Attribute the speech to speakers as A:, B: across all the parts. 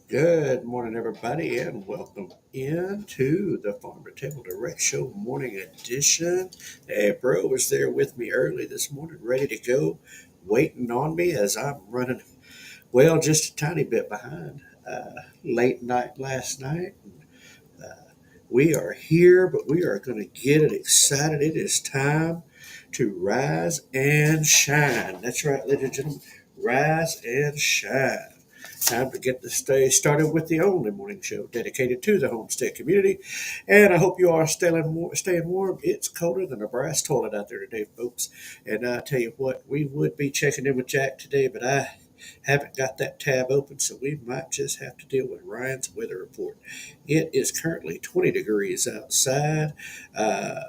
A: Good morning, everybody, and welcome into the Farm2Table Direct Show morning edition. Hey, bro was there with me early this morning, ready to go, waiting on me as I'm running, well, just a tiny bit behind. Late night last night. Uh, we are here, but we are going to get it excited. It is time to rise and shine. That's right, ladies and gentlemen, rise and shine. Time to get this day started with the only morning show dedicated to the homestead community. And I hope you are staying warm. It's colder than a brass toilet out there today, folks. And I tell you what, we would be checking in with Jack today, but I haven't got that tab open, so we might just have to deal with Ryan's weather report. It is currently 20 degrees outside. Uh,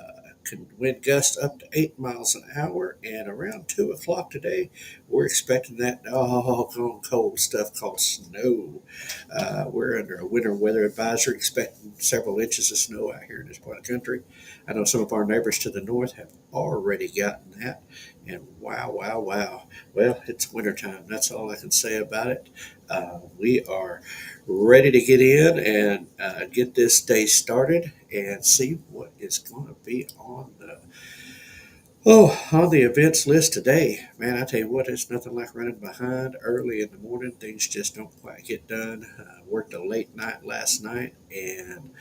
A: Wind gusts up to 8 miles an hour, and around 2 o'clock today, we're expecting that doggone cold stuff called snow. We're under a winter weather advisory, expecting several inches of snow out here in this part of the country. I know some of our neighbors to the north have already gotten that, and wow, wow, wow. Well, it's wintertime. That's all I can say about it. We are ready to get in and get this day started and see what is going to be on the events list today. Man, I tell you what, it's nothing like running behind early in the morning. Things just don't quite get done. Worked a late night last night, and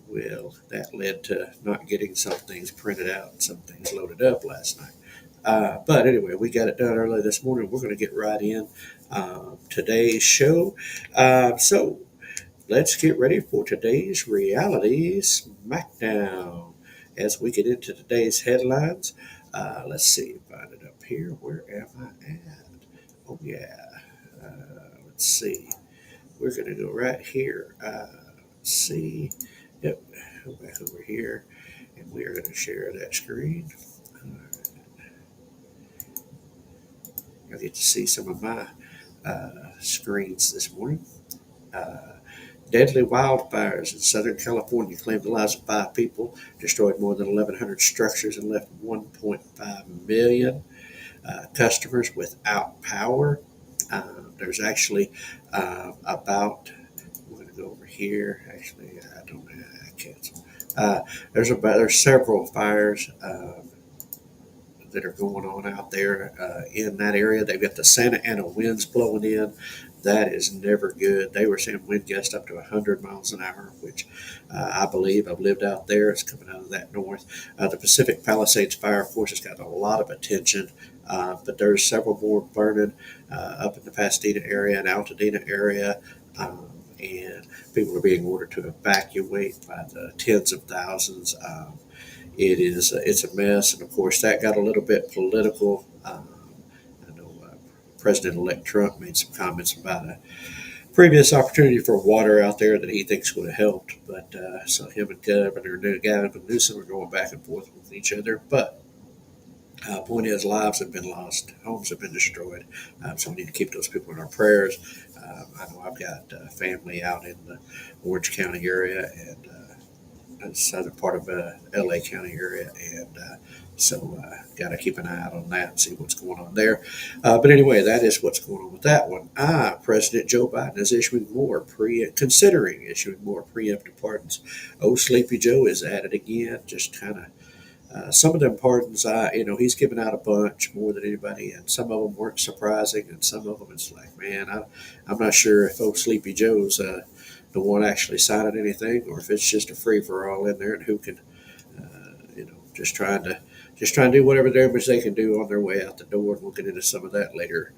A: well, that led to not getting some things printed out and some things loaded up last night. But anyway, we got it done early this morning. We're going to get right in today's show. So let's get ready for today's reality smackdown. As we get into today's headlines, let's see, find it up here. Where am I at? Oh yeah. Let's see. We're going to go right here. Let's see. Yep. Go back over here, and we are going to share that screen. I get to see some of my screens this morning. Uh, Deadly wildfires in Southern California claimed the lives of 5 people, destroyed more than 1,100 structures, and left 1.5 million customers without power. There's actually about, I'm going to go over here. Actually, I don't know. I cancel. There's several fires that are going on out there in that area. They've got the Santa Ana winds blowing in. That is never good. They were saying wind gusts up to 100 miles an hour, which I believe I've lived out there. It's coming out of that north. The Pacific Palisades fire, of course, has got a lot of attention, but there's several more burning up in the Pasadena area and Altadena area. And people are being ordered to evacuate by the tens of thousands. It's a mess, and of course that got a little bit political. I know President-elect Trump made some comments about a previous opportunity for water out there that he thinks would have helped, but so him and Gavin Newsom are going back and forth with each other. But point is, lives have been lost, homes have been destroyed, so we need to keep those people in our prayers. I know I've got family out in the Orange County area and the southern part of LA County area, and so got to keep an eye out on that and see what's going on there. But anyway, that is what's going on with that one. President Joe Biden is considering issuing more preemptive pardons. Oh, Sleepy Joe is at it again, just kind of. Some of them pardons, he's given out a bunch more than anybody, and some of them weren't surprising, and some of them it's like, man, I'm not sure if old Sleepy Joe's the one actually signing anything, or if it's just a free for all in there, and who can, just trying to do whatever damage they can do on their way out the door. And we'll get into some of that later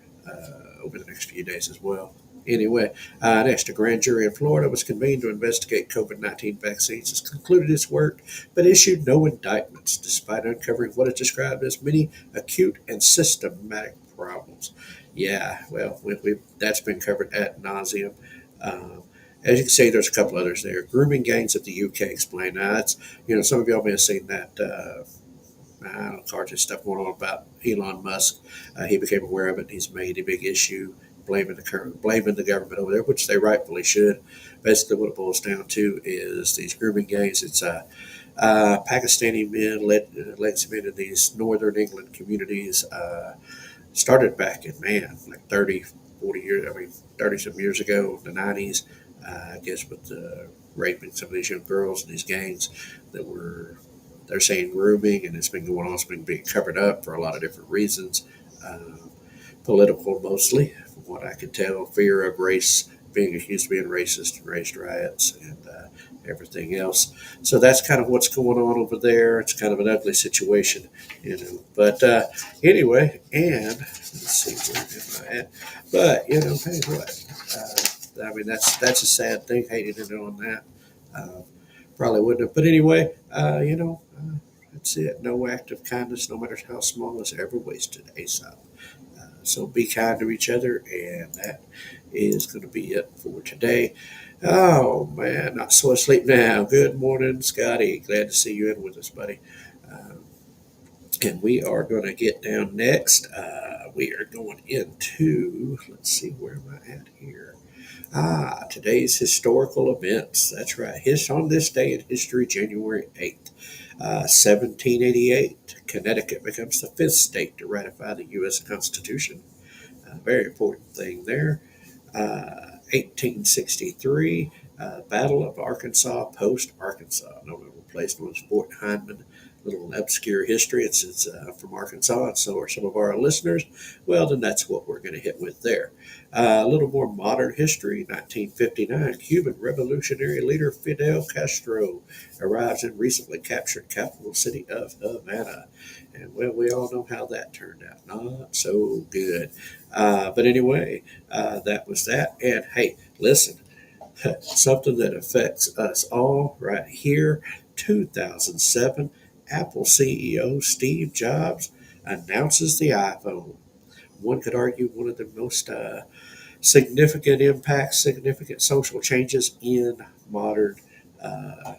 A: over the next few days as well. Anyway, next, a grand jury in Florida was convened to investigate COVID-19 vaccines. Has concluded its work, but issued no indictments, despite uncovering what is described as many acute and systematic problems. Yeah, well, that's been covered ad nauseum. Um, as you can see, there's a couple others there. Grooming gangs at the UK explained. Now, that's, some of y'all may have seen that cartoon stuff going on about Elon Musk. He became aware of it. He's made a big issue blaming the government over there, which they rightfully should. Basically, what it boils down to is these grooming gangs. It's Pakistani men led some into these northern England communities. Started back in, man, like 30, 40 years, 30 some years ago, the 90s. I guess with raping some of these young girls in these gangs that they're saying grooming, and it's been going on. It's been being covered up for a lot of different reasons, uh, political mostly, from what I can tell. Fear of race, being accused of being racist and race riots, and everything else. So that's kind of what's going on over there. It's kind of an ugly situation, you know. But anyway, and let's see, where am I at? But hey, what? I mean, that's a sad thing. Hated it on that. Uh, Probably wouldn't have. But anyway, that's it. No act of kindness, no matter how small, is ever wasted. Aesop. So be kind to each other, and that is going to be it for today. Oh man, not so asleep now. Good morning, Scotty. Glad to see you in with us, buddy. Um, and we are going to get down next. We are going into, let's see, where am I at here? Today's historical events. That's right. On this day in history, January 8th, 1788, Connecticut becomes the fifth state to ratify the U.S. Constitution. Very important thing there. 1863, Battle of Arkansas, Post, Arkansas. No place known as Fort Hindman. Little obscure history. It's from Arkansas, and so are some of our listeners. Well, then that's what we're going to hit with there. A little more modern history. 1959, Cuban revolutionary leader Fidel Castro arrives in recently captured capital city of Havana. And well, we all know how that turned out. Not so good. But anyway, that was that. And hey, listen, something that affects us all right here. 2007, Apple CEO Steve Jobs announces the iPhone. One could argue one of the most significant impacts, significant social changes in modern uh,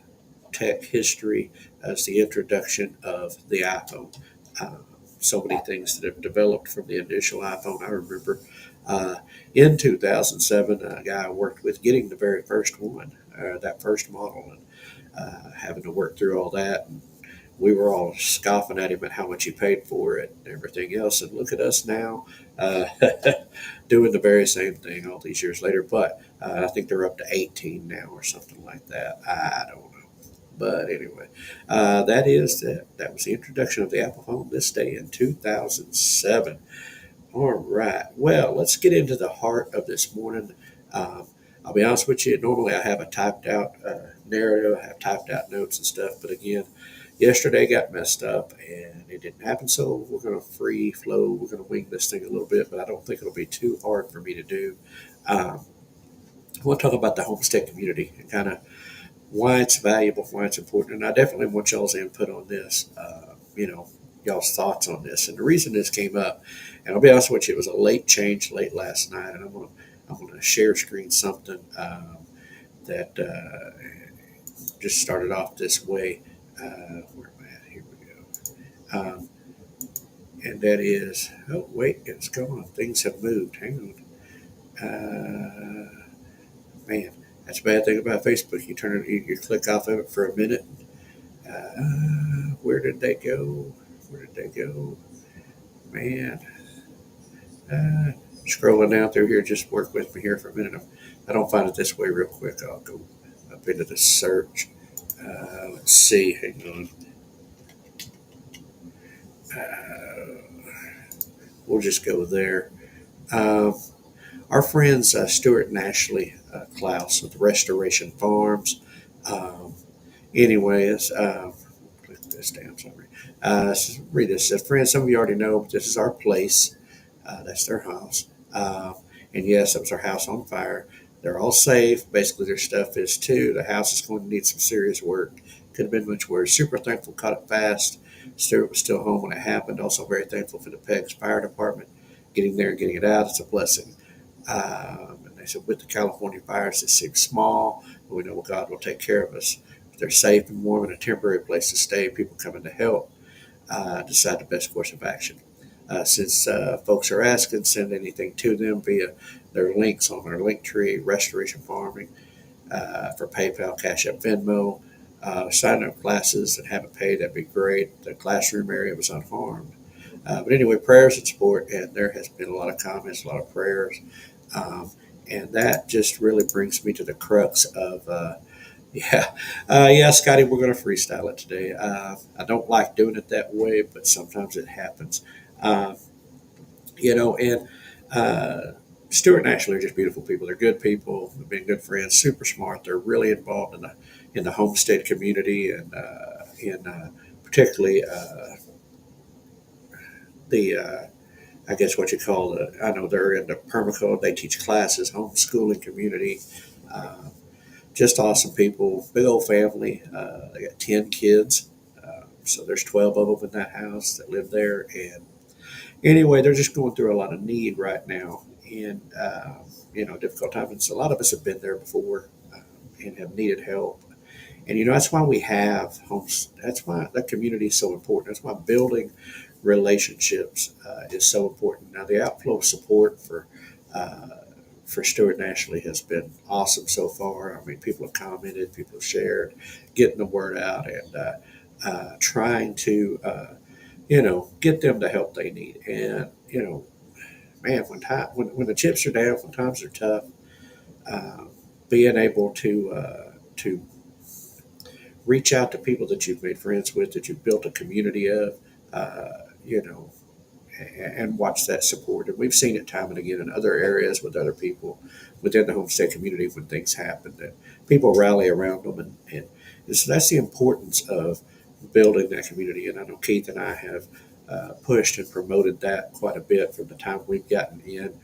A: tech history as the introduction of the iPhone. Uh, so many things that have developed from the initial iPhone. I remember uh, in 2007, a guy I worked with getting the very first one, that first model, and having to work through all that. And we were all scoffing at him at how much he paid for it and everything else. And look at us now, uh, doing the very same thing all these years later. But I think they're up to 18 now or something like that. I don't know. But anyway, that was the introduction of the Apple phone this day in 2007. All right. Well, let's get into the heart of this morning. Um, I'll be honest with you. Normally, I have a typed out narrative. I have typed out notes and stuff. But again, yesterday got messed up and it didn't happen. So we're going to free flow. We're going to wing this thing a little bit, but I don't think it'll be too hard for me to do. Um, I want to talk about the homestead community and kind of why it's valuable, why it's important. And I definitely want y'all's input on this, y'all's thoughts on this. And the reason this came up, and I'll be honest with you, it was a late change late last night, and I'm gonna share screen something that just started off this way. Where am I at? Here we go. And that is, oh wait, it's gone. Things have moved. Hang on. Man, that's a bad thing about Facebook. You click off of it for a minute. Where did they go? Where did they go? Man, scrolling down through here. Just work with me here for a minute. If I don't find it this way real quick, I'll go up into the search. Let's see. Hang on. We'll just go there. Um, our friends Stuart and Ashley Klaus with Restoration Farms. Um, anyways, click this down. Sorry. Read this. Friends, some of you already know, but this is our place. That's their house. And yes, it was our house on fire. They're all safe. Basically, their stuff is too. The house is going to need some serious work. Could have been much worse. Super thankful, caught it fast. Stuart was still home when it happened. Also, very thankful for the PEGS Fire Department getting there and getting it out. It's a blessing. And they said, with the California fires, it seems small, but we know God will take care of us. If they're safe and warm and a temporary place to stay, people coming to help decide the best course of action. Since folks are asking, send anything to them via their links on their link tree, Restoration Farming, for PayPal, Cash App, Venmo. Sign up classes and have it paid, that'd be great. The classroom area was unharmed. But anyway, prayers and support, and there has been a lot of comments, a lot of prayers. Um, And that just really brings me to the crux of, yeah, yeah, Scotty, we're going to freestyle it today. I don't like doing it that way, but sometimes it happens. Uh, and uh, Stuart and Ashley are just beautiful people. They're good people. They've been good friends, super smart. They're really involved in the homestead community and in particularly the I guess what you call the. I know they're into permaculture. They teach classes, homeschooling community. Uh, just awesome people. Big old family. They got 10 kids. So there's 12 of them in that house that live there, and anyway, they're just going through a lot of need right now, and difficult times. A lot of us have been there before and have needed help, and that's why we have homes. That's why the community is so important. That's why building relationships is so important. Now, the outflow of support uh, for Stuart and Ashley has been awesome so far. I mean, people have commented, people have shared, getting the word out, and trying to get them the help they need. And man, when the chips are down, when times are tough, uh, being able to reach out to people that you've made friends with, that you've built a community of, uh, you know, and watch that support. And we've seen it time and again in other areas with other people within the homestead community when things happen that people rally around them. And so that's the importance of building that community. And I know Keith and I have pushed and promoted that quite a bit from the time we've gotten in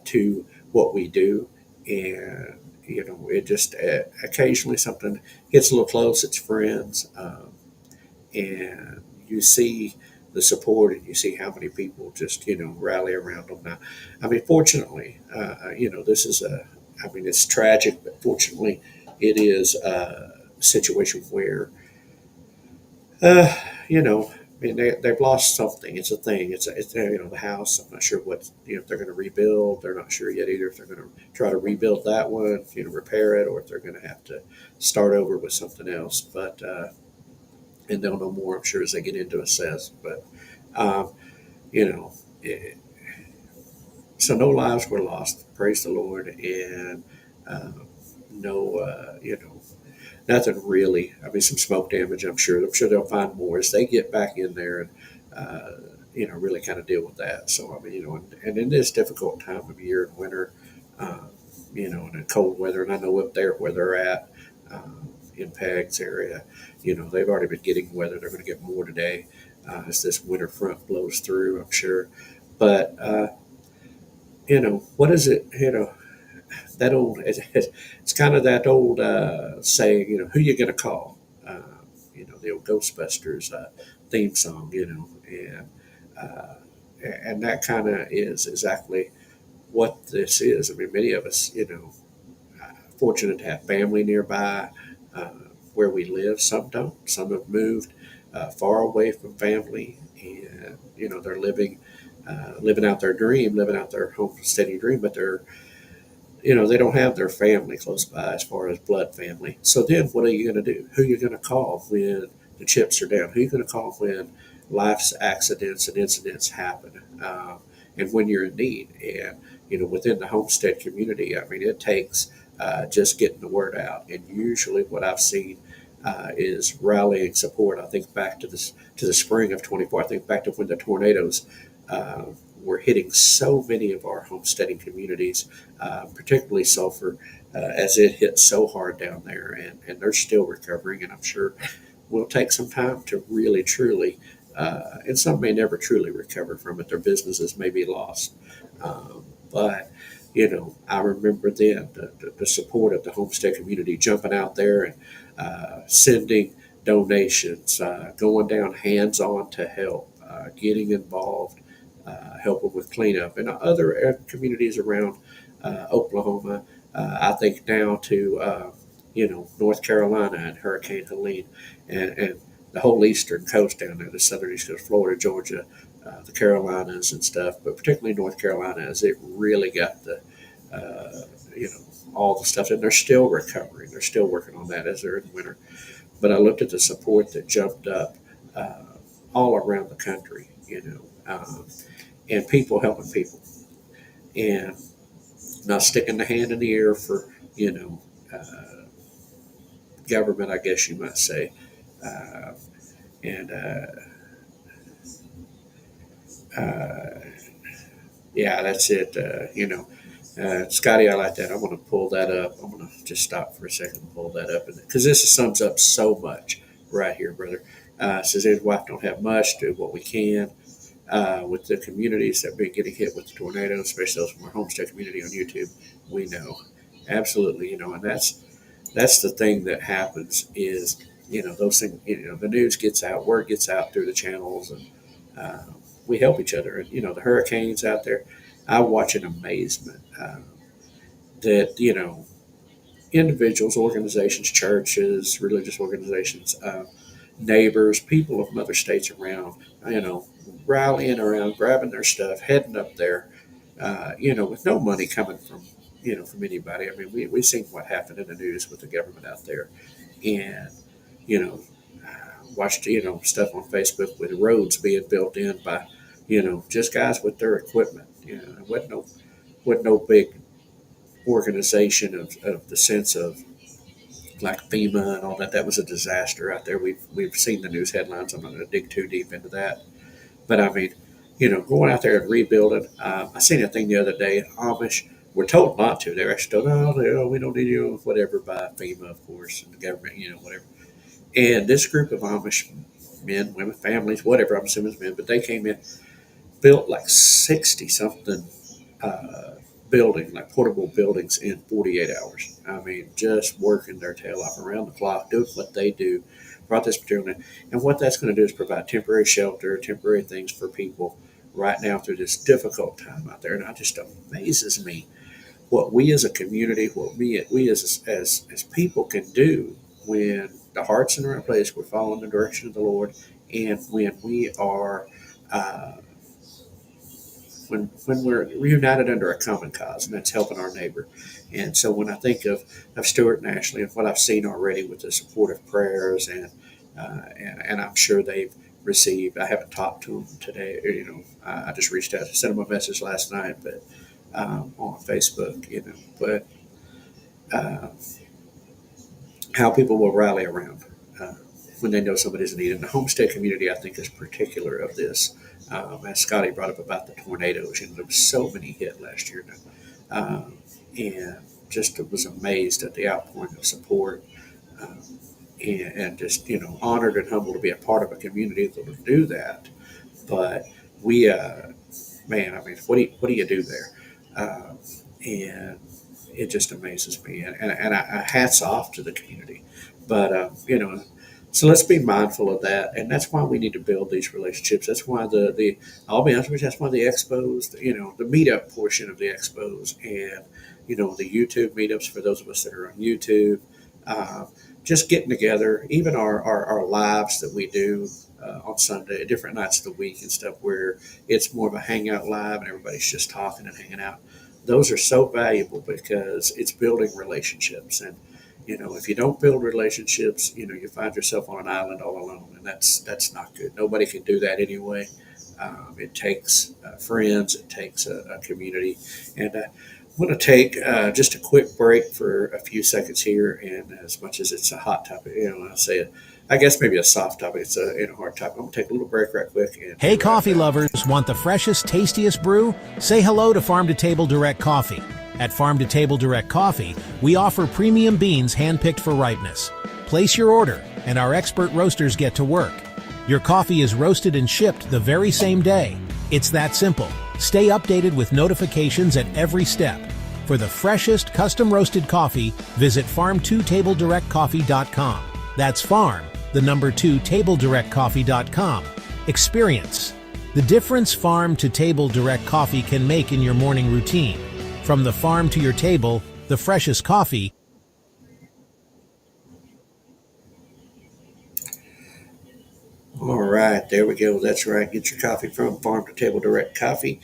A: to what we do. And, it just occasionally something gets a little close, it's friends. And you see the support and you see how many people just rally around them. Now, I mean, fortunately, this is I mean, it's tragic, but fortunately it is a situation where uh, I mean, they've lost something. It's a thing. It's the house. I'm not sure what if they're going to rebuild. They're not sure yet either if they're going to try to rebuild that one, repair it, or if they're going to have to start over with something else. But and they'll know more, I'm sure, as they get into assess. But um, you know, eh, so no lives were lost. Praise the Lord, and um, no, nothing really. I mean, some smoke damage. I'm sure. I'm sure they'll find more as they get back in there and uh, really kind of deal with that. So I mean, and in this difficult time of year in winter, uh, in the cold weather, and I know up there where they're at. In Peg's area, they've already been getting weather. They're going to get more today as this winter front blows through, I'm sure. But, what is it? That old, it's kind of that old saying, who you going to call? The old Ghostbusters theme song, uh, and that kind of is exactly what this is. I mean, many of us, fortunate to have family nearby uh, where we live. Some don't. Some have moved far away from family, and they're living out their dream, living out their homesteading dream, but they don't have their family close by as far as blood family. So then, what are you going to do? Who are you going to call when the chips are down? Who are you going to call when life's accidents and incidents happen, and when you're in need? And within the homestead community, I mean, it takes just getting the word out. And usually, what I've seen is rallying support. I think back to the spring of 24. I think back to when the tornadoes uh, were hitting so many of our homesteading communities, particularly Sulphur, as it hit so hard down there, and they're still recovering. And I'm sure will take some time to really truly. And some may never truly recover from it. Their businesses may be lost. But I remember then the support of the homestead community jumping out there and sending donations, going down hands on to help, getting involved, helping with cleanup, and other communities around Oklahoma. I think now to North Carolina and Hurricane Helene, and the whole eastern coast down there, the southern east coast, Florida, Georgia, the Carolinas and stuff, but particularly North Carolina, as it really got the you know all the stuff, and they're still recovering. They're still working on that as they're in winter. But I looked at the support that jumped up uh, all around the country, and people helping people, and not sticking the hand in the air for, you know, government, I guess you might say. Uh, and uh, yeah, that's it. Scotty, I like that. I'm going to pull that up. I'm going to just stop for a second and pull that up because this sums up so much right here, brother. Says his wife don't have much, do what we can with the communities that have been getting hit with the tornadoes, especially those from our homestead community on YouTube. We know, absolutely, and that's the thing that happens is those things. The news gets out, word gets out through the channels, and uh, we help each other. And the hurricanes out there, I watch in amazement that individuals, organizations, churches, religious organizations, neighbors, people from other states around, rallying around, grabbing their stuff, heading up there, with no money coming from anybody. I mean, we've seen what happened in the news with the government out there, and you know, watched stuff on Facebook with roads being built in by just guys with their equipment. It wasn't no big organization of the sense of like FEMA and all that. That was a disaster out there. We've seen the news headlines. I'm not going to dig too deep into that, but I mean, going out there and rebuilding. I seen a thing the other day. Amish were told not to. They were actually told, no, we don't need you, whatever, by FEMA, of course, and the government, whatever. And this group of Amish men, women, families, whatever, I'm assuming it's men, but they came in, built like 60 something building, like portable buildings in 48 hours. I mean, just working their tail off around the clock, doing what they do, brought this material in. And what that's going to do is provide temporary shelter, temporary things for people right now through this difficult time out there. And it just amazes me what we as a community, what we as people can do when the heart's in the right place, we're following the direction of the Lord, and when we are uh, when we're reunited under a common cause, and that's helping our neighbor. And so when I think of Stuart and Ashley and what I've seen already with the supportive prayers, and I'm sure they've received. I haven't talked to them today. I just reached out, sent them a message last night, but on Facebook, but uh, how people will rally around uh, when they know somebody's in need. And the homestead community, I think, is particular of this. As Scotty brought up about the tornadoes, there was so many hit last year, and just was amazed at the outpouring of support, um, and just honored and humbled to be a part of a community that will do that. But we, man, I mean, what do you do there? Uh, and it just amazes me, and I hats off to the community. But so let's be mindful of that, and that's why we need to build these relationships. That's why the I'll be honest with you, that's why the expos, the meetup portion of the expos, and the YouTube meetups for those of us that are on YouTube, uh, just getting together, even our lives that we do. On Sunday, different nights of the week and stuff, where it's more of a hangout live and everybody's just talking and hanging out. Those are so valuable because it's building relationships. And if you don't build relationships, you find yourself on an island all alone, and that's not good. Nobody can do that anyway. It takes friends, it takes a community. And I'm going to take just a quick break for a few seconds here. And as much as it's a hot topic, I say it, I guess maybe a soft topic, it's a hard topic. I'm going to take a little break right quick. And
B: hey, coffee lovers, want the freshest, tastiest brew? Say hello to Farm2Table Direct Coffee. At Farm2Table Direct Coffee, we offer premium beans handpicked for ripeness. Place your order, and our expert roasters get to work. Your coffee is roasted and shipped the very same day. It's that simple. Stay updated with notifications at every step. For the freshest custom roasted coffee, visit farm2tabledirectcoffee.com. That's farm, the number 2, tabledirectcoffee.com. Experience the difference Farm2Table Direct Coffee can make in your morning routine. From the farm to your table, the freshest coffee.
A: All right, there we go. That's right. Get your coffee from Farm to Table Direct Coffee.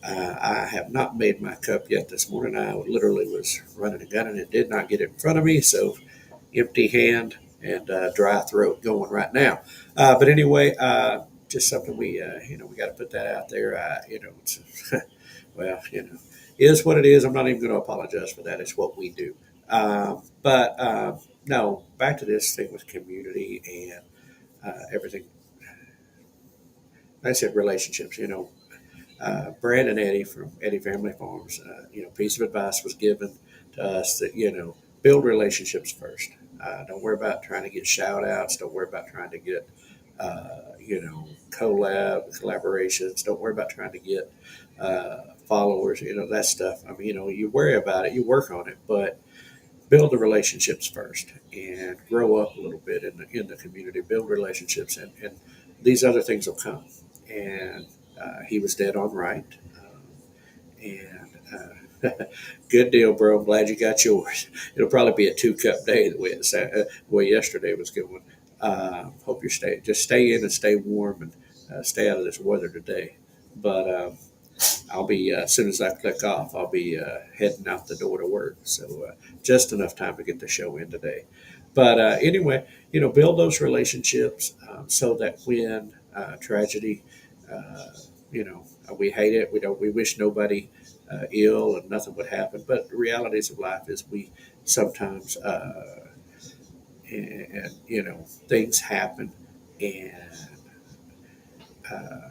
A: I have not made my cup yet this morning. I literally was running a gun and it did not get in front of me. So empty hand and dry throat going right now. But anyway, just something we got to put that out there. It's, well, is what it is. I'm not even going to apologize for that. It's what we do. But no, back to this thing with community and everything. Like I said, relationships. Brad and Eddie from Eddie Family Farms. Piece of advice was given to us that build relationships first. Don't worry about trying to get shout outs. Don't worry about trying to get collaborations. Don't worry about trying to get followers. That stuff. I mean, you worry about it, you work on it, but build the relationships first and grow up a little bit in the community. Build relationships, and these other things will come. And he was dead on right. And good deal, bro. I'm glad you got yours. It'll probably be a 2 cup day the way yesterday was going. Hope you stay in and stay warm and stay out of this weather today. But I'll be as soon as I click off, I'll be heading out the door to work. So just enough time to get the show in today. But anyway, build those relationships so that when tragedy, uh, we hate it. We wish nobody ill and nothing would happen. But the realities of life is we sometimes, things happen, and uh,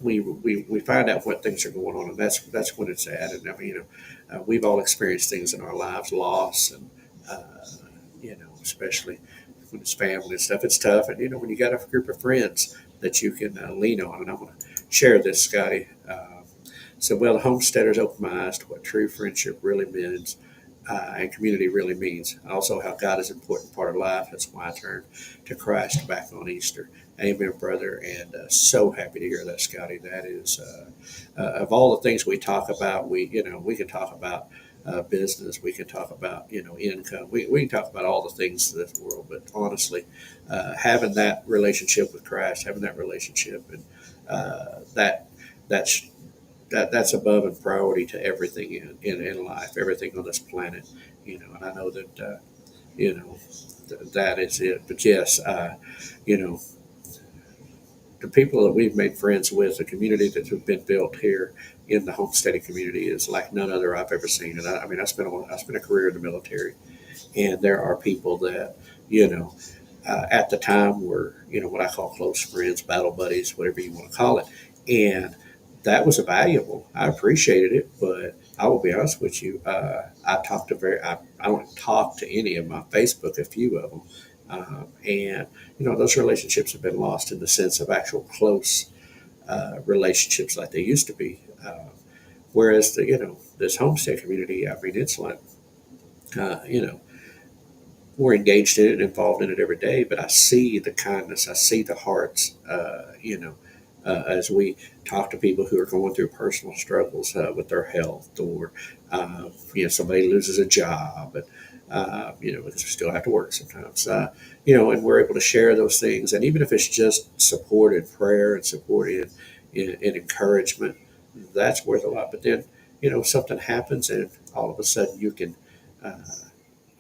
A: we find out what things are going on, and that's when it's sad. And I mean, we've all experienced things in our lives, loss, and especially when it's family and stuff, it's tough. And when you got a group of friends that you can lean on, and I'm going to share this, Scotty. The homesteaders opened my eyes to what true friendship really means. And community really means. Also, how God is an important part of life. That's why I turned to Christ back on Easter. Amen, brother. And so happy to hear that, Scotty. That is, of all the things we talk about, we can talk about business. We can talk about, income. We can talk about all the things of this world. But honestly, having that relationship with Christ, having that relationship, and that's that's above and priority to everything in life, everything on this planet, and I know that, that is it. But yes, you know, the people that we've made friends with, the community that's been built here in the homesteading community is like none other I've ever seen. And I mean, I spent a career in the military, and there are people that, you know, at the time were, what I call close friends, battle buddies, whatever you want to call it. And that was valuable. I appreciated it, but I will be honest with you. I don't talk to any of my Facebook, a few of them. And, those relationships have been lost in the sense of actual close relationships like they used to be. Whereas this homestead community, I mean, it's like, uh, you know, we're engaged in it and involved in it every day, but I see the kindness, I see the hearts, as we talk to people who are going through personal struggles with their health, or, somebody loses a job, and, because we still have to work sometimes, and we're able to share those things. And even if it's just support and prayer and support and encouragement, that's worth a lot. But then, something happens and all of a sudden you can, uh,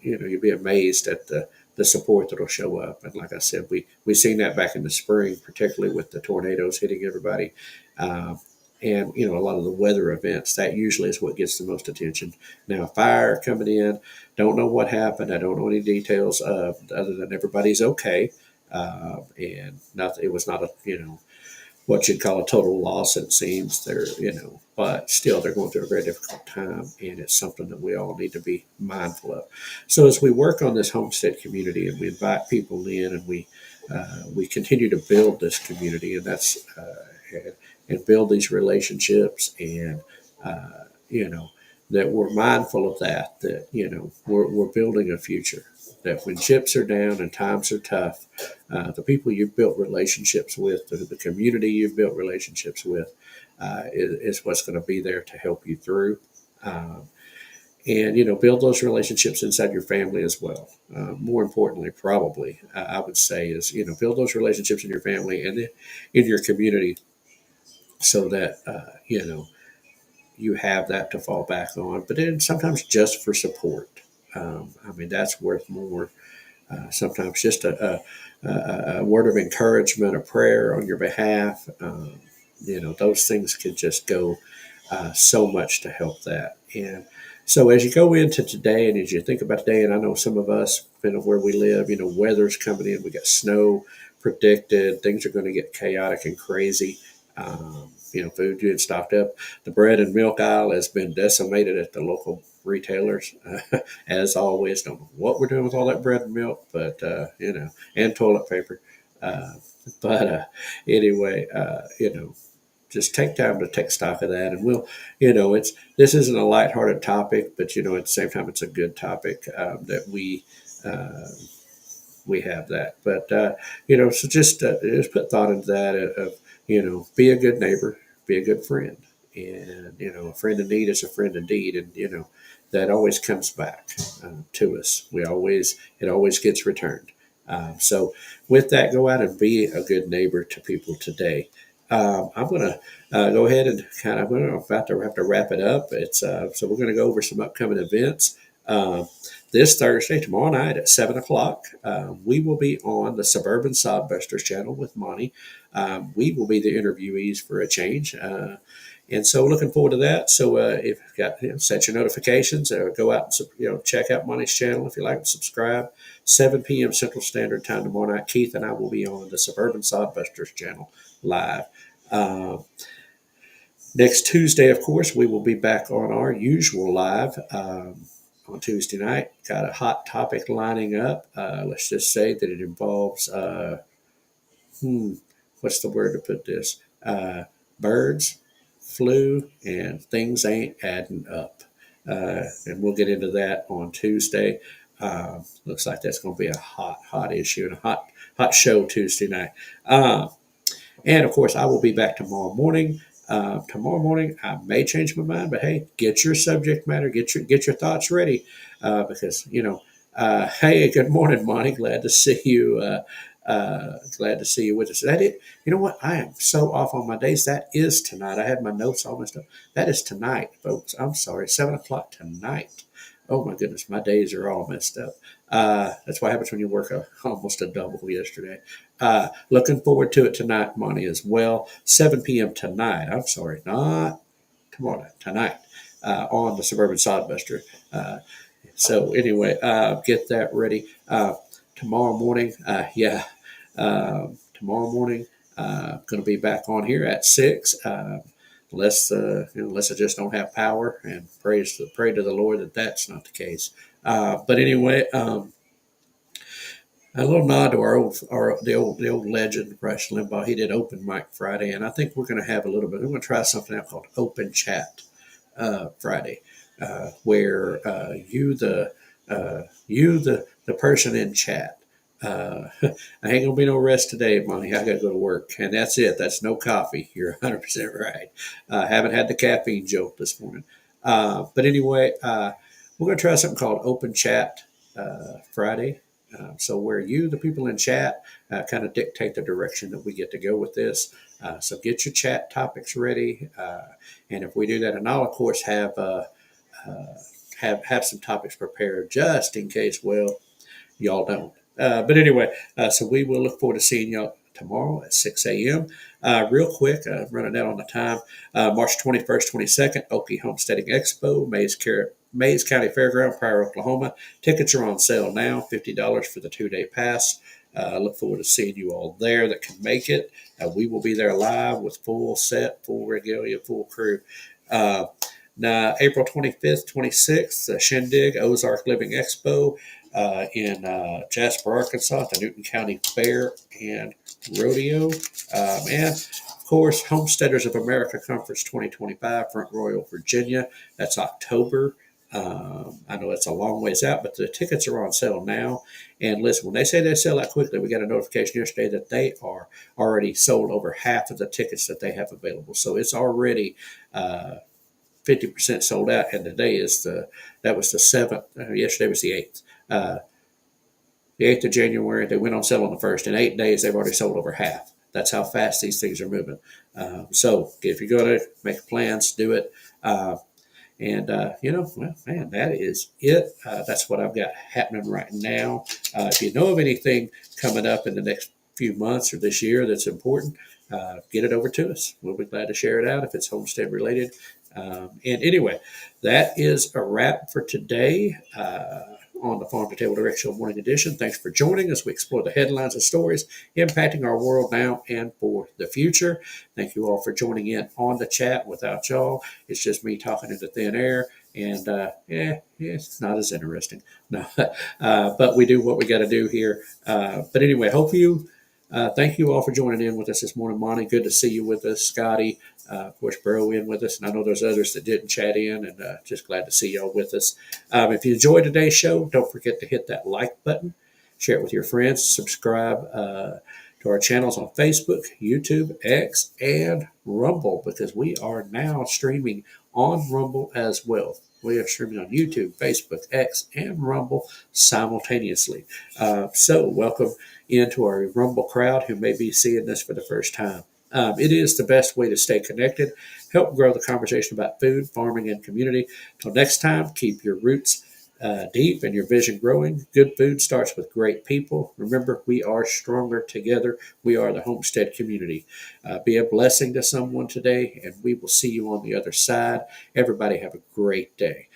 A: you'd be amazed at the support that'll show up. And like I said, we seen that back in the spring, particularly with the tornadoes hitting everybody, uh, and a lot of the weather events. That usually is what gets the most attention. Now, fire coming in, don't know what happened. I don't know any details other than everybody's okay, and nothing. It was not a what you'd call a total loss, it seems. But still, they're going through a very difficult time, and it's something that we all need to be mindful of. So, as we work on this homestead community and we invite people in, and we continue to build this community, and and build these relationships, and that we're mindful of that we're building a future. That when chips are down and times are tough, the people you've built relationships with, the community you've built relationships with, is what's going to be there to help you through. And build those relationships inside your family as well. More importantly, probably, I would say, is build those relationships in your family and in your community, so that you have that to fall back on. But then sometimes just for support. I mean, that's worth more. Sometimes just a word of encouragement, a prayer on your behalf. Those things can just go so much to help that. And so as you go into today and as you think about today, and I know some of us, depending on where we live, weather's coming in, we got snow predicted, things are going to get chaotic and crazy. Food getting stocked up. The bread and milk aisle has been decimated at the local retailers. As always, don't know what we're doing with all that bread and milk, but, and toilet paper. Uh, but anyway, just take time to take stock of that. And this isn't a lighthearted topic, but, at the same time, it's a good topic that we have that. But, so just put thought into that be a good neighbor, be a good friend. And, a friend in need is a friend indeed. And, that always comes back to us. It always gets returned. So with that, go out and be a good neighbor to people today. I'm going to go ahead and we're about to have to wrap it up. So we're going to go over some upcoming events. This Thursday, tomorrow night at 7 o'clock, we will be on the Suburban Sodbusters channel with Monty. We will be the interviewees for a change. And so looking forward to that. So if you've got, set your notifications, go out and, check out Monty's channel if you like, subscribe. 7 p.m. Central Standard Time tomorrow night. Keith and I will be on the Suburban Sodbusters channel live. Next Tuesday, of course, we will be back on our usual live on Tuesday night. Got a hot topic lining up. Let's just say that it involves, what's the word to put this? Birds, flu, and things ain't adding up. And we'll get into that on Tuesday. Looks like that's going to be a hot issue and a hot show Tuesday night. And of course, I will be back tomorrow morning. Tomorrow morning, I may change my mind, but hey, get your subject matter, get your thoughts ready, because hey, good morning, Monty. Glad to see you. Glad to see you with us. Is that it? You know what? I am so off on my days. That is tonight. I had my notes all messed up. That is tonight, folks. I'm sorry. 7 o'clock tonight. Oh my goodness, my days are all messed up. That's what happens when you work almost a double yesterday. Looking forward to it tonight, Monty, as well. 7 p.m. tonight. I'm sorry, not tomorrow night, tonight on the Suburban Sodbuster. So anyway, get that ready. Tomorrow morning, tomorrow morning, going to be back on here at 6. Unless I just don't have power, and pray to the Lord that that's not the case. But anyway, a little nod to the old legend, Rush Limbaugh. He did open mic Friday, and I think we're going to have a little bit. We're going to try something out called Open Chat Friday, where you the person in chat. I ain't gonna be no rest today, Monty. I gotta go to work, and that's it. That's no coffee. You're 100% right. Haven't had the caffeine joke this morning, but anyway, we're gonna try something called Open Chat Friday. So where the people in chat, kind of dictate the direction that we get to go with this. So get your chat topics ready, and if we do that, and I'll of course have some topics prepared just in case. Well, y'all don't. But anyway, so we will look forward to seeing y'all tomorrow at 6 a.m. Real quick, running out on the time. March 21st, 22nd, Okie Homesteading Expo, Mays County Fairground, Pryor, Oklahoma. Tickets are on sale now, $50 for the 2-day pass. Look forward to seeing you all there that can make it. We will be there live with full set, full regalia, full crew. Now, April 25th, 26th, Shindig Ozark Living Expo in Jasper, Arkansas, at the Newton County Fair and Rodeo. And, of course, Homesteaders of America Conference 2025, Front Royal, Virginia. That's October. I know it's a long ways out, but the tickets are on sale now. And listen, when they say they sell out quickly, we got a notification yesterday that they are already sold over half of the tickets that they have available. So it's already 50% sold out, and today that was the 7th. Yesterday was the 8th. The 8th of January, they went on sale on the 1st. In 8 days, they've already sold over half. That's how fast these things are moving. So if you're going to make plans, do it. Well, man, that is it. That's what I've got happening right now. If you know of anything coming up in the next few months or this year that's important, get it over to us. We'll be glad to share it out if it's homestead related. And anyway, that is a wrap for today on the Farm to Table Direct Show Morning Edition. Thanks for joining us. We explore the headlines and stories impacting our world now and for the future. Thank you all for joining in on the chat. Without y'all, it's just me talking into thin air. And it's not as interesting. No, but we do what we got to do here. But anyway, thank you all for joining in with us this morning. Monty, good to see you with us. Scotty, of course, Burrow in with us. And I know there's others that didn't chat in, and just glad to see y'all with us. If you enjoyed today's show, don't forget to hit that like button, share it with your friends, subscribe to our channels on Facebook, YouTube, X, and Rumble, because we are now streaming on Rumble as well. We are streaming on YouTube, Facebook, X, and Rumble simultaneously. So welcome into our Rumble crowd who may be seeing this for the first time. It is the best way to stay connected, help grow the conversation about food, farming, and community. Till next time, keep your roots deep and your vision growing. Good food starts with great people. Remember, we are stronger together. We are the Homestead community. Be a blessing to someone today, and we will see you on the other side. Everybody have a great day.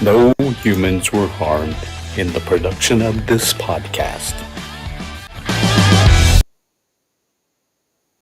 C: No humans were harmed in the production of this podcast.